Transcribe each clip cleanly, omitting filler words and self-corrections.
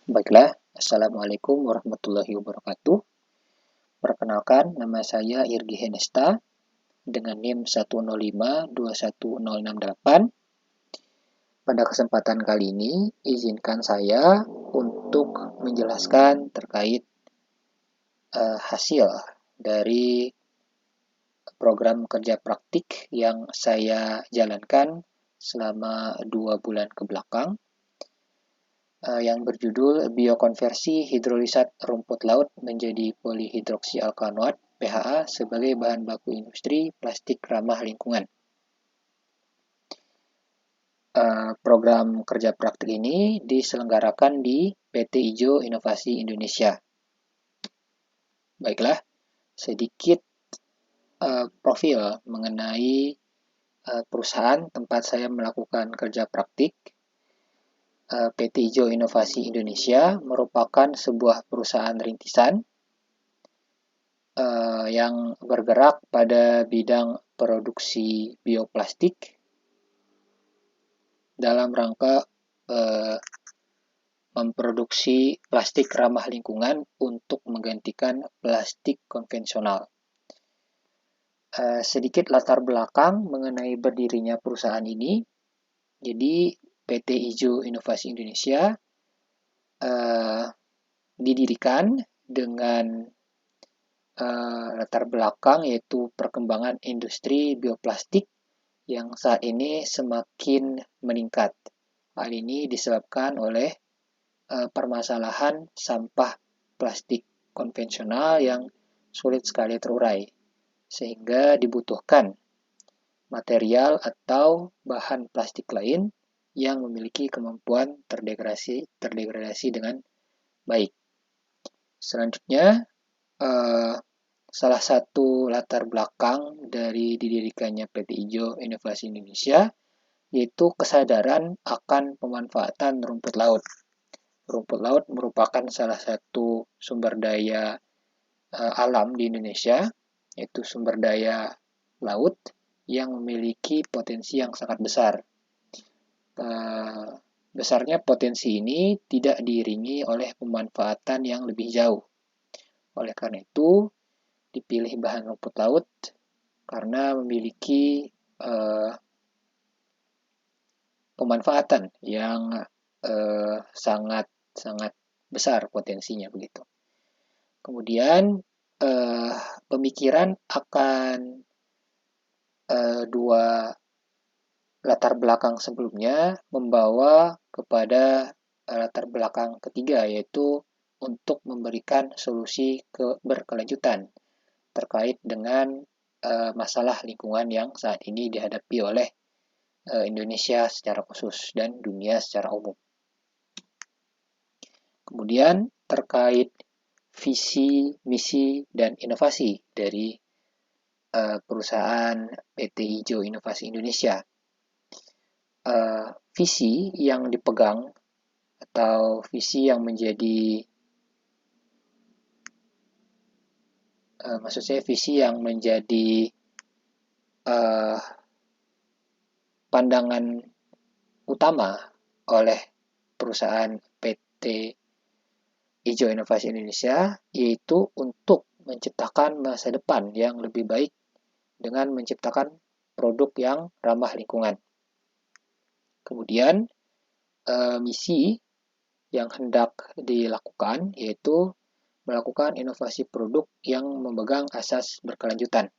Baiklah, Assalamualaikum warahmatullahi wabarakatuh. Perkenalkan, nama saya Irgi Henesta dengan NIM 105-21068. Pada kesempatan kali ini, izinkan saya untuk menjelaskan terkait hasil dari program kerja praktik yang saya jalankan selama 2 bulan ke belakang, yang berjudul Biokonversi Hidrolisat Rumput Laut menjadi Polihidroksialkanoat (PHA) sebagai bahan baku industri plastik ramah lingkungan. Program kerja praktik ini diselenggarakan di PT Ijo Inovasi Indonesia. Baiklah, sedikit profil mengenai perusahaan tempat saya melakukan kerja praktik. PT Ijo Inovasi Indonesia merupakan sebuah perusahaan rintisan yang bergerak pada bidang produksi bioplastik dalam rangka memproduksi plastik ramah lingkungan untuk menggantikan plastik konvensional. Sedikit latar belakang mengenai berdirinya perusahaan ini. Jadi PT Ijo Inovasi Indonesia didirikan dengan latar belakang yaitu perkembangan industri bioplastik yang saat ini semakin meningkat. Hal ini disebabkan oleh permasalahan sampah plastik konvensional yang sulit sekali terurai, sehingga dibutuhkan material atau bahan plastik lain yang memiliki kemampuan terdegradasi dengan baik. Selanjutnya, salah satu latar belakang dari didirikannya PT Ijo Inovasi Indonesia yaitu kesadaran akan pemanfaatan rumput laut. Rumput laut merupakan salah satu sumber daya alam di Indonesia, yaitu sumber daya laut yang memiliki potensi yang sangat besar. Besarnya potensi ini tidak diiringi oleh pemanfaatan yang lebih jauh. Oleh karena itu, dipilih bahan rumput laut karena memiliki pemanfaatan yang sangat besar potensinya begitu. Kemudian pemikiran akan dua latar belakang sebelumnya membawa kepada latar belakang ketiga, yaitu untuk memberikan solusi berkelanjutan terkait dengan masalah lingkungan yang saat ini dihadapi oleh Indonesia secara khusus dan dunia secara umum. Kemudian terkait visi, misi, dan inovasi dari perusahaan PT Ijo Inovasi Indonesia. Visi yang dipegang atau visi yang menjadi visi yang menjadi pandangan utama oleh perusahaan PT Ijo Inovasi Indonesia yaitu untuk menciptakan masa depan yang lebih baik dengan menciptakan produk yang ramah lingkungan. Kemudian misi yang hendak dilakukan yaitu melakukan inovasi produk yang memegang asas berkelanjutan.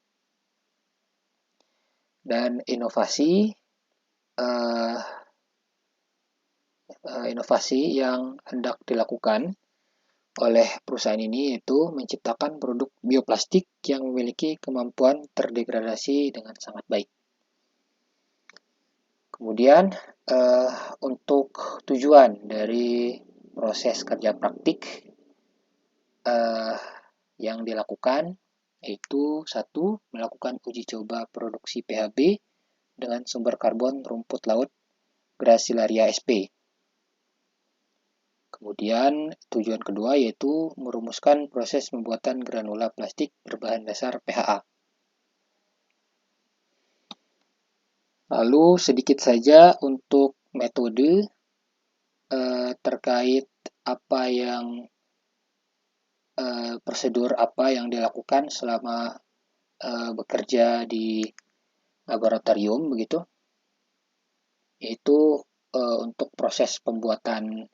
Dan inovasi yang hendak dilakukan oleh perusahaan ini yaitu menciptakan produk bioplastik yang memiliki kemampuan terdegradasi dengan sangat baik. Kemudian untuk tujuan dari proses kerja praktik yang dilakukan yaitu 1. Melakukan uji coba produksi PHB dengan sumber karbon rumput laut Gracilaria sp. Kemudian tujuan kedua yaitu merumuskan proses pembuatan granula plastik berbahan dasar PHA. Lalu sedikit saja untuk metode terkait apa yang prosedur apa yang dilakukan selama bekerja di laboratorium begitu, yaitu untuk proses pembuatan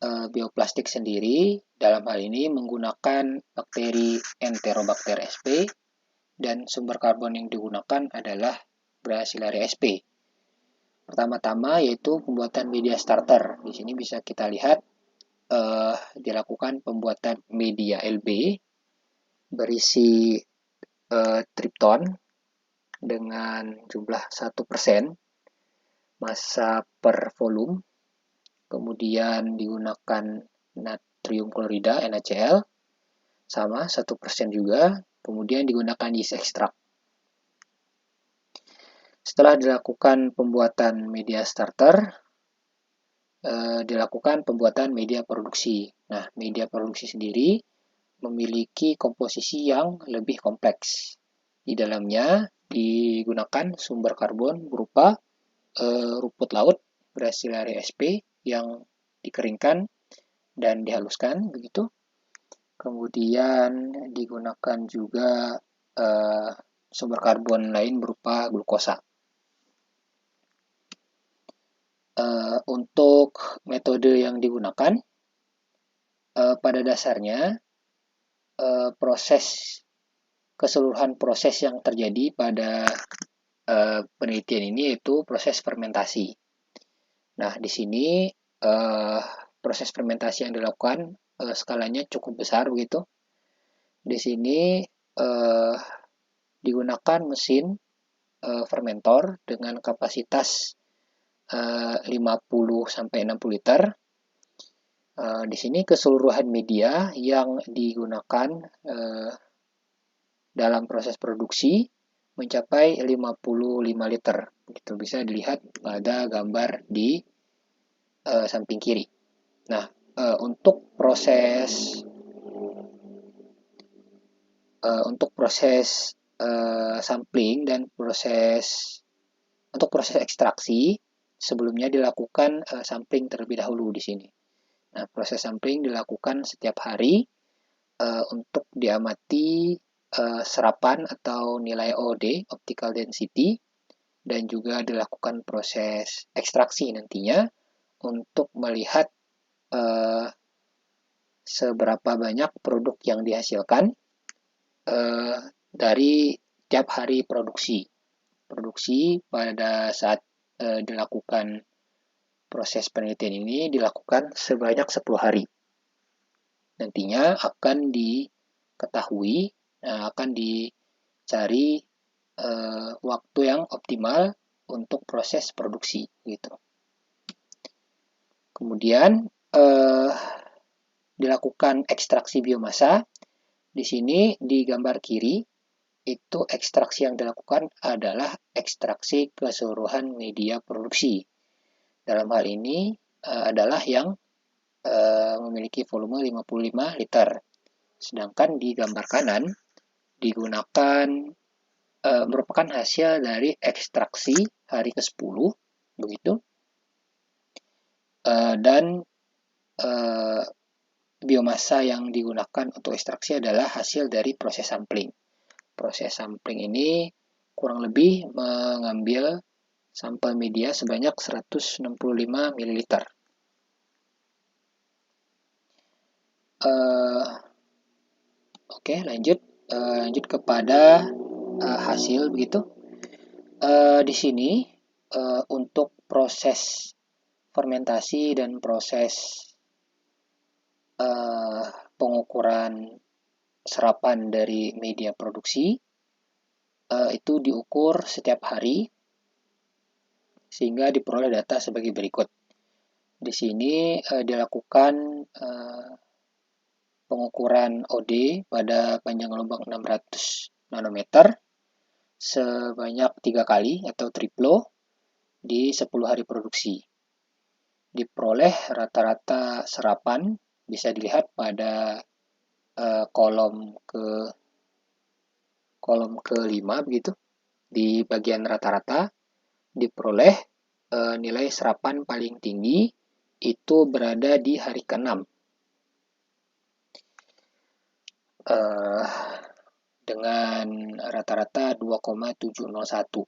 bioplastik sendiri dalam hal ini menggunakan bakteri Enterobacter sp dan sumber karbon yang digunakan adalah Bacillariae sp. Pertama-tama yaitu pembuatan media starter. Di sini bisa kita lihat dilakukan pembuatan media Lb berisi tripton dengan jumlah 1% massa per volume. Kemudian digunakan natrium klorida NaCl sama 1% juga. Kemudian digunakan yeast extract. Setelah dilakukan pembuatan media starter, dilakukan pembuatan media produksi. Nah, media produksi sendiri memiliki komposisi yang lebih kompleks. Di dalamnya digunakan sumber karbon berupa rumput laut Bacillariae sp yang dikeringkan dan dihaluskan begitu. Kemudian digunakan juga sumber karbon lain berupa glukosa. Untuk metode yang digunakan, pada dasarnya keseluruhan proses yang terjadi pada penelitian ini yaitu proses fermentasi. Nah, di sini proses fermentasi yang dilakukan skalanya cukup besar begitu. Di sini digunakan mesin fermentor dengan kapasitas 50 sampai 60 liter. Di sini keseluruhan media yang digunakan dalam proses produksi mencapai 55 liter. Itu bisa dilihat pada gambar di samping kiri. Nah, untuk proses sampling dan proses ekstraksi sebelumnya dilakukan sampling terlebih dahulu di sini. Nah, proses sampling dilakukan setiap hari untuk diamati serapan atau nilai OD, optical density, dan juga dilakukan proses ekstraksi nantinya untuk melihat seberapa banyak produk yang dihasilkan dari tiap hari produksi. Produksi pada saat dilakukan proses penelitian ini dilakukan sebanyak 10 hari. Nantinya akan diketahui, akan dicari waktu yang optimal untuk proses produksi gitu. Kemudian dilakukan ekstraksi biomasa. Di sini di gambar kiri itu ekstraksi yang dilakukan adalah ekstraksi keseluruhan media produksi. Dalam hal ini adalah yang memiliki volume 55 liter. Sedangkan di gambar kanan digunakan merupakan hasil dari ekstraksi hari ke-10 begitu. Dan biomasa yang digunakan untuk ekstraksi adalah hasil dari proses sampling. Proses sampling ini kurang lebih mengambil sampel media sebanyak 165 ml. Oke, lanjut kepada hasil begitu. Di sini untuk proses fermentasi dan proses pengukuran serapan dari media produksi itu diukur setiap hari sehingga diperoleh data sebagai berikut. Di sini dilakukan pengukuran OD pada panjang gelombang 600 nanometer sebanyak 3 kali atau triplo di 10 hari produksi. Diperoleh rata-rata serapan bisa dilihat pada kolom ke-5 begitu. Di bagian rata-rata diperoleh nilai serapan paling tinggi itu berada di hari ke-6 dengan rata-rata 2,701.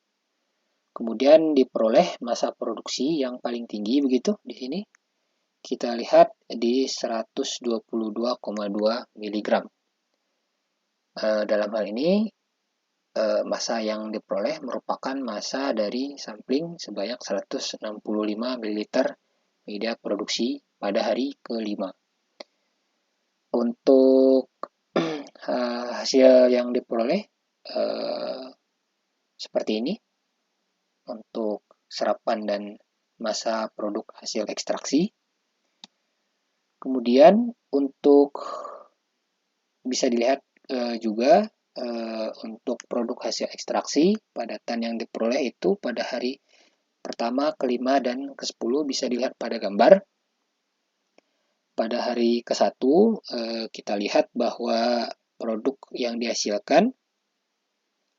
Kemudian diperoleh massa produksi yang paling tinggi begitu di sini. Kita lihat di 122,2 mg. Dalam hal ini massa yang diperoleh merupakan massa dari sampling sebanyak 165 ml media produksi pada hari ke-5. Untuk hasil yang diperoleh seperti ini untuk serapan dan massa produk hasil ekstraksi. Kemudian untuk bisa dilihat juga untuk produk hasil ekstraksi padatan yang diperoleh itu pada hari pertama, ke-5, dan ke-10 bisa dilihat pada gambar. Pada hari ke-1 kita lihat bahwa produk yang dihasilkan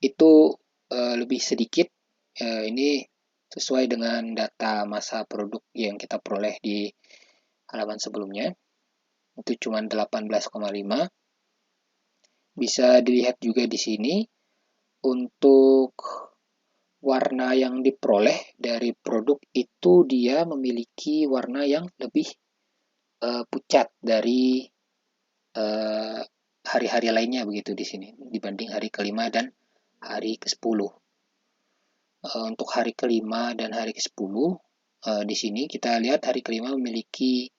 itu lebih sedikit. Ini sesuai dengan data massa produk yang kita peroleh di halaman sebelumnya. Itu cuma 18,5. Bisa dilihat juga di sini untuk warna yang diperoleh dari produk itu dia memiliki warna yang lebih pucat dari hari-hari lainnya begitu di sini dibanding hari ke-5 dan hari ke-10. Untuk hari ke-5 dan hari ke-10 di sini kita lihat hari ke-5 memiliki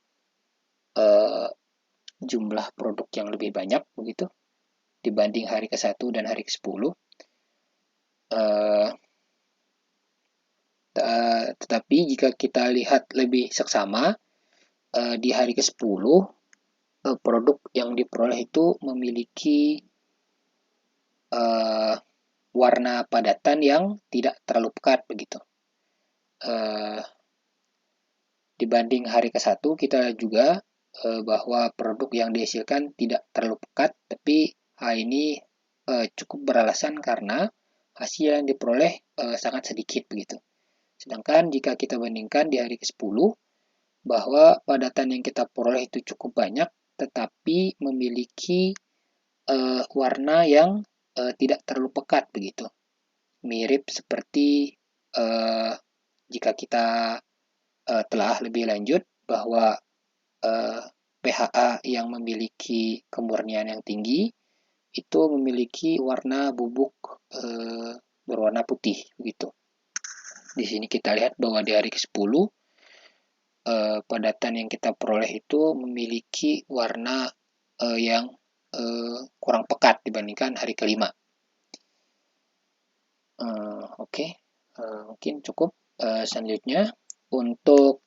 jumlah produk yang lebih banyak begitu dibanding hari ke-1 dan hari ke-10. Tetapi jika kita lihat lebih seksama, di hari ke-10 produk yang diperoleh itu memiliki warna padatan yang tidak terlalu pekat begitu. Dibanding hari ke-1 kita juga bahwa produk yang dihasilkan tidak terlalu pekat, tapi hal ini cukup beralasan karena hasil yang diperoleh sangat sedikit begitu. Sedangkan jika kita bandingkan di hari ke-10 bahwa padatan yang kita peroleh itu cukup banyak, tetapi memiliki warna yang tidak terlalu pekat begitu. Mirip seperti jika kita telah lebih lanjut bahwa PHA yang memiliki kemurnian yang tinggi itu memiliki warna bubuk berwarna putih begitu. Di sini kita lihat bahwa di hari ke-10 padatan yang kita peroleh itu memiliki warna yang kurang pekat dibandingkan hari ke-5. Oke. Mungkin cukup. Selanjutnya untuk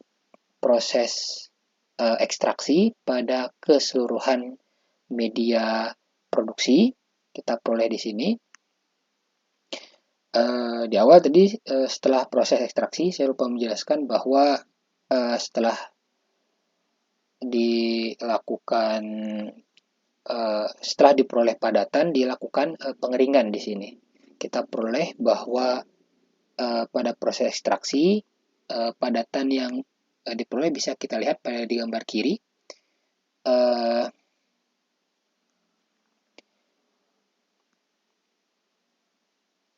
proses ekstraksi pada keseluruhan media produksi kita peroleh di sini. Di awal tadi setelah proses ekstraksi saya lupa menjelaskan bahwa setelah dilakukan setelah diperoleh padatan dilakukan pengeringan di sini. Kita peroleh bahwa pada proses ekstraksi padatan yang diperoleh bisa kita lihat pada di gambar kiri.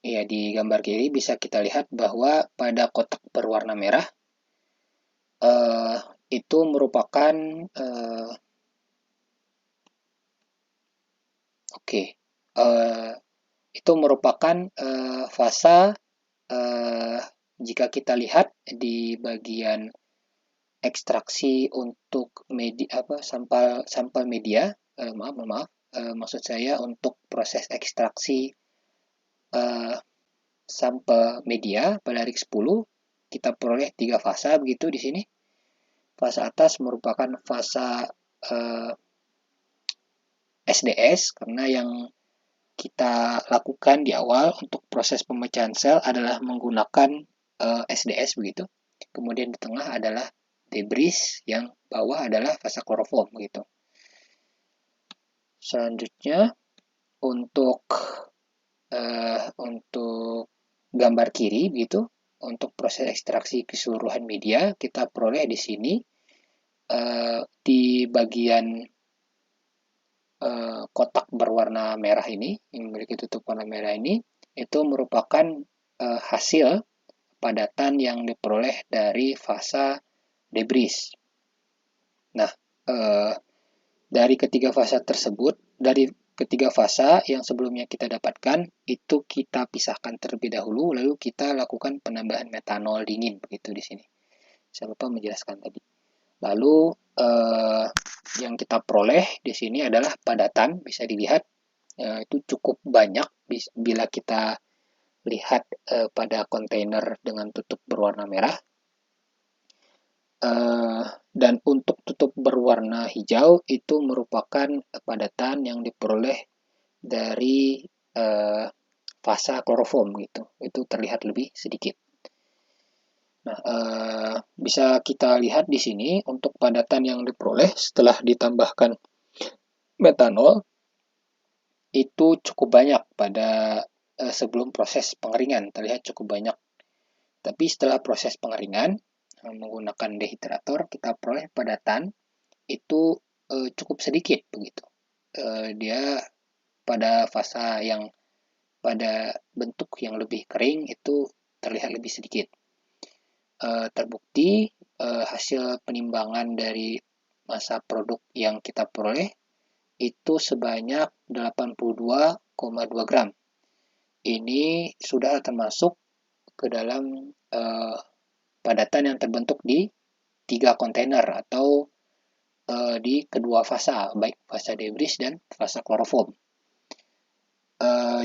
Ya, di gambar kiri bisa kita lihat bahwa pada kotak berwarna merah itu merupakan itu merupakan fasa jika kita lihat di bagian ekstraksi untuk media sampel media maksud saya untuk proses ekstraksi sampel media pada hari ke-10 kita peroleh 3 fasa begitu di sini. Fasa atas merupakan fasa SDS karena yang kita lakukan di awal untuk proses pemecahan sel adalah menggunakan SDS begitu. Kemudian di tengah adalah debris, yang bawah adalah fasa kloroform begitu. Selanjutnya untuk gambar kiri begitu, untuk proses ekstraksi keseluruhan media kita peroleh di sini di bagian kotak berwarna merah ini, yang memiliki tutup warna merah ini, itu merupakan hasil padatan yang diperoleh dari fasa debris. Nah, dari ketiga fasa tersebut, dari ketiga fasa yang sebelumnya kita dapatkan, itu kita pisahkan terlebih dahulu, lalu kita lakukan penambahan metanol dingin, begitu di sini. Saya lupa menjelaskan tadi. Lalu yang kita peroleh di sini adalah padatan, bisa dilihat itu cukup banyak bila kita lihat pada kontainer dengan tutup berwarna merah. Dan untuk tutup berwarna hijau itu merupakan padatan yang diperoleh dari fasa kloroform gitu. Itu terlihat lebih sedikit. Nah, bisa kita lihat di sini untuk padatan yang diperoleh setelah ditambahkan metanol itu cukup banyak pada sebelum proses pengeringan, terlihat cukup banyak. Tapi setelah proses pengeringan menggunakan dehidrator, kita peroleh padatan itu cukup sedikit begitu. Dia pada fasa yang pada bentuk yang lebih kering itu terlihat lebih sedikit. Terbukti hasil penimbangan dari massa produk yang kita peroleh itu sebanyak 82,2 gram. Ini sudah termasuk ke dalam padatan yang terbentuk di 3 kontainer atau di kedua fasa, baik fasa debris dan fasa kloroform.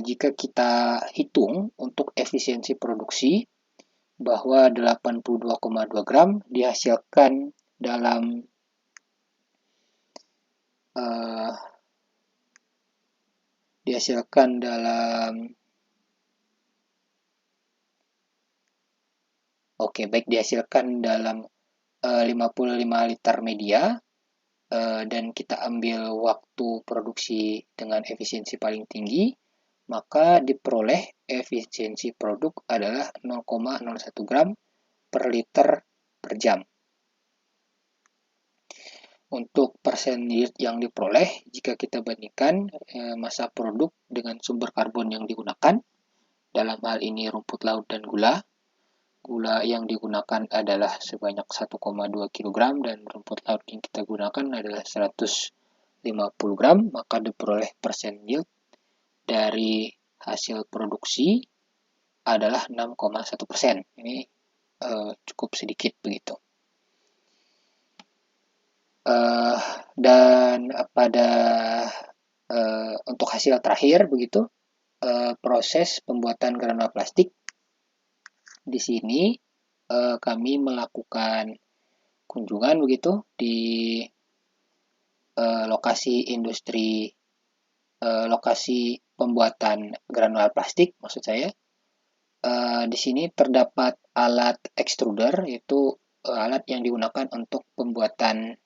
Jika kita hitung untuk efisiensi produksi, bahwa 82,2 gram dihasilkan dalam dihasilkan dalam 55 liter media, dan kita ambil waktu produksi dengan efisiensi paling tinggi, maka diperoleh efisiensi produk adalah 0,01 gram per liter per jam. Untuk persen yield yang diperoleh, jika kita bandingkan massa produk dengan sumber karbon yang digunakan, dalam hal ini rumput laut dan gula yang digunakan adalah sebanyak 1,2 kg dan rumput laut yang kita gunakan adalah 150 gram, maka diperoleh persen yield dari hasil produksi adalah 6,1%. Ini cukup sedikit begitu. Dan pada untuk hasil terakhir begitu, proses pembuatan granula plastik. Di sini kami melakukan kunjungan begitu di lokasi industri, lokasi pembuatan granula plastik maksud saya. Di sini terdapat alat extruder, yaitu alat yang digunakan untuk pembuatan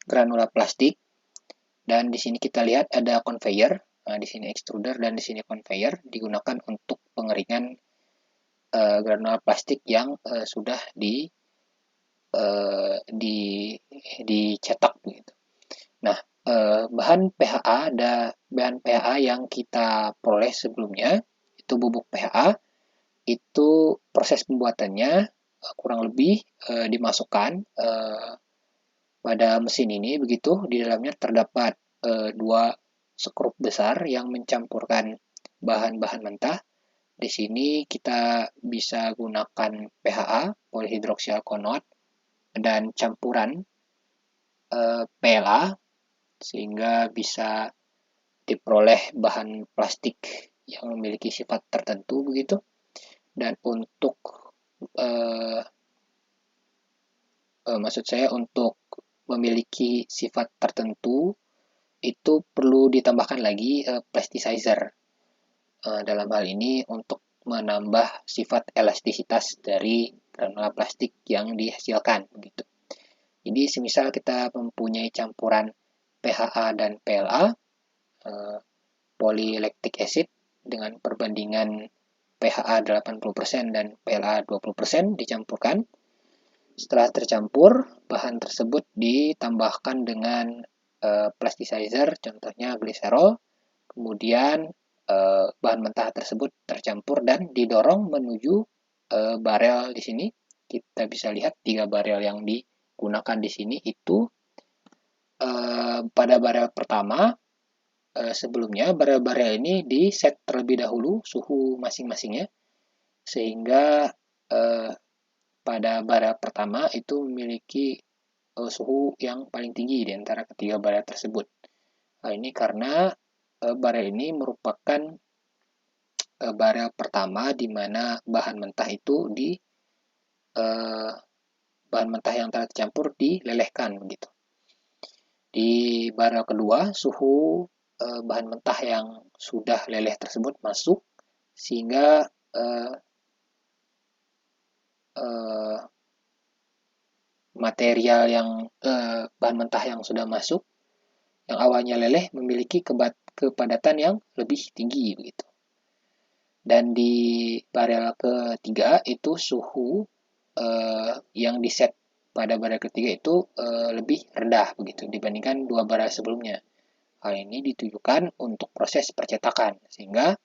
granula plastik. Dan di sini kita lihat ada conveyor. Nah, di sini extruder dan di sini conveyor digunakan untuk pengeringan granula plastik yang sudah dicetak begitu. Nah, bahan PHA yang kita peroleh sebelumnya itu bubuk PHA, itu proses pembuatannya kurang lebih dimasukkan pada mesin ini begitu. Di dalamnya terdapat 2 skrup besar yang mencampurkan bahan-bahan mentah. Di sini kita bisa gunakan PHA, polyhydroxyalkonoat, dan campuran PLA sehingga bisa diperoleh bahan plastik yang memiliki sifat tertentu begitu. Dan untuk untuk memiliki sifat tertentu itu perlu ditambahkan lagi plasticizer. Dalam hal ini untuk menambah sifat elastisitas dari granula plastik yang dihasilkan begitu. Jadi semisal kita mempunyai campuran PHA dan PLA, polylactic acid dengan perbandingan PHA 80% dan PLA 20% dicampurkan, Setelah tercampur, bahan tersebut ditambahkan dengan plasticizer, contohnya gliserol. Kemudian bahan mentah tersebut tercampur dan didorong menuju barel di sini. Kita bisa lihat 3 barel yang digunakan di sini itu pada barel pertama. Sebelumnya barel-barel ini di set terlebih dahulu suhu masing-masingnya, sehingga pada barel pertama itu memiliki suhu yang paling tinggi di antara ketiga barel tersebut. Hal ini karena barel ini merupakan barel pertama di mana bahan mentah itu bahan mentah yang telah tercampur dilelehkan begitu. Di barel kedua, suhu bahan mentah yang sudah leleh tersebut masuk, sehingga material yang bahan mentah yang sudah masuk, yang awalnya leleh, memiliki kepadatan yang lebih tinggi begitu. Dan di barel ketiga itu suhu yang diset pada barel ketiga itu lebih rendah begitu dibandingkan 2 barel sebelumnya. Hal ini ditujukan untuk proses percetakan, sehingga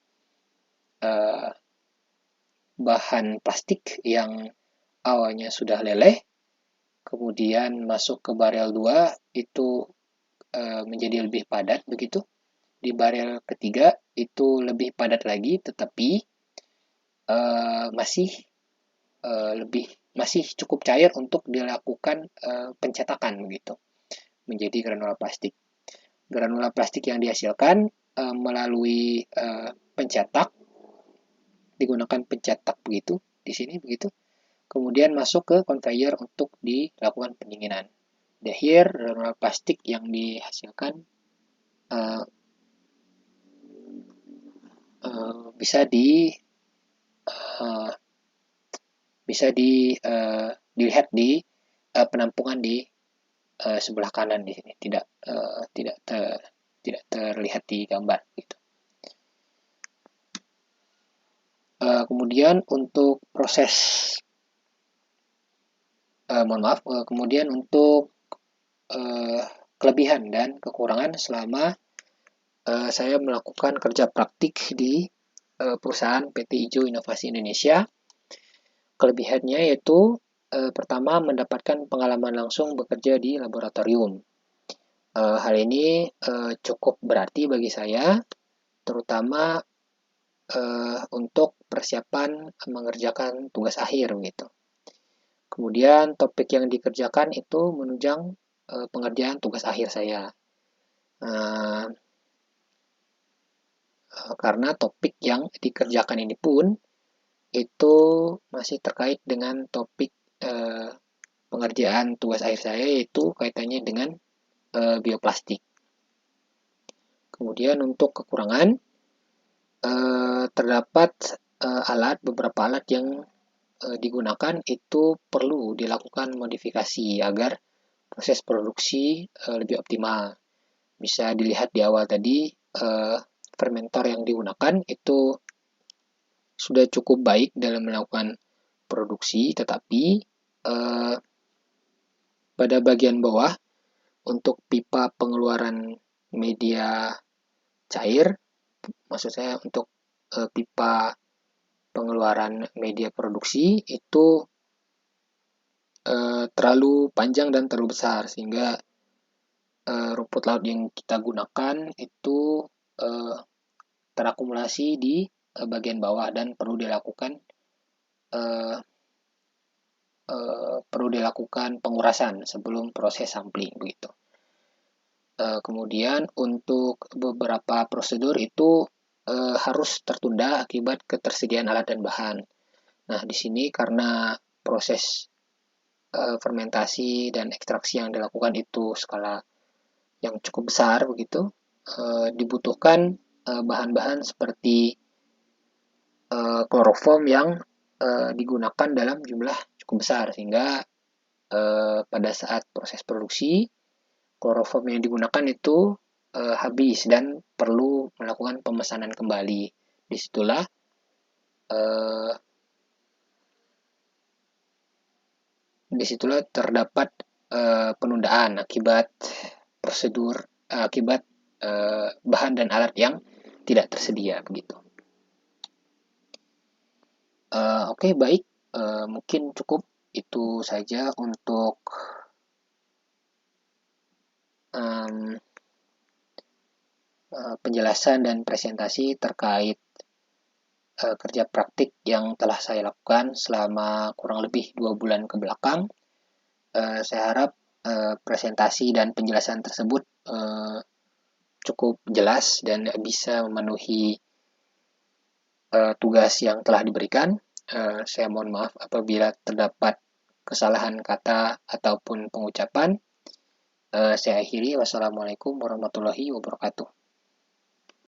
bahan plastik yang awalnya sudah leleh kemudian masuk ke barel 2 itu menjadi lebih padat begitu. Di barel ketiga itu lebih padat lagi, tetapi masih cukup cair untuk dilakukan pencetakan begitu menjadi granula plastik. Granula plastik yang dihasilkan melalui pencetak, digunakan pencetak begitu di sini begitu. Kemudian masuk ke conveyor untuk dilakukan pendinginan. The here granula plastik yang dihasilkan bisa dilihat di penampungan di sebelah kanan di sini, tidak terlihat di gambar gitu. Kemudian untuk proses kemudian untuk kelebihan dan kekurangan selama saya melakukan kerja praktik di perusahaan PT Ijo Inovasi Indonesia. Kelebihannya yaitu pertama, mendapatkan pengalaman langsung bekerja di laboratorium. Hal ini cukup berarti bagi saya, terutama untuk persiapan mengerjakan tugas akhir gitu. Kemudian topik yang dikerjakan itu menunjang pengerjaan tugas akhir saya. Karena topik yang dikerjakan ini pun itu masih terkait dengan topik pengerjaan tugas akhir saya, yaitu kaitannya dengan bioplastik. Kemudian untuk kekurangan, terdapat beberapa alat yang digunakan itu perlu dilakukan modifikasi agar proses produksi lebih optimal. Bisa dilihat di awal tadi, fermentor yang digunakan itu sudah cukup baik dalam melakukan produksi, tetapi pada bagian bawah untuk pipa pengeluaran media cair, maksud saya untuk pipa pengeluaran media produksi itu terlalu panjang dan terlalu besar, sehingga rumput laut yang kita gunakan itu terakumulasi di bagian bawah dan perlu dilakukan pengurasan sebelum proses sampling begitu. Kemudian untuk beberapa prosedur itu harus tertunda akibat ketersediaan alat dan bahan. Nah, di sini karena proses fermentasi dan ekstraksi yang dilakukan itu skala yang cukup besar begitu, dibutuhkan bahan-bahan seperti kloroform yang digunakan dalam jumlah cukup besar, sehingga pada saat proses produksi kloroform yang digunakan itu habis dan perlu melakukan pemesanan kembali. Disitulah 'Disitulah disitulah terdapat penundaan akibat prosedur akibat bahan dan alat yang tidak tersedia begitu. Oke, baik, mungkin cukup itu saja untuk penjelasan dan presentasi terkait kerja praktik yang telah saya lakukan selama kurang lebih 2 bulan ke belakang. Saya harap presentasi dan penjelasan tersebut cukup jelas dan bisa memenuhi tugas yang telah diberikan. Saya mohon maaf apabila terdapat kesalahan kata ataupun pengucapan. Saya akhiri. Wassalamualaikum warahmatullahi wabarakatuh.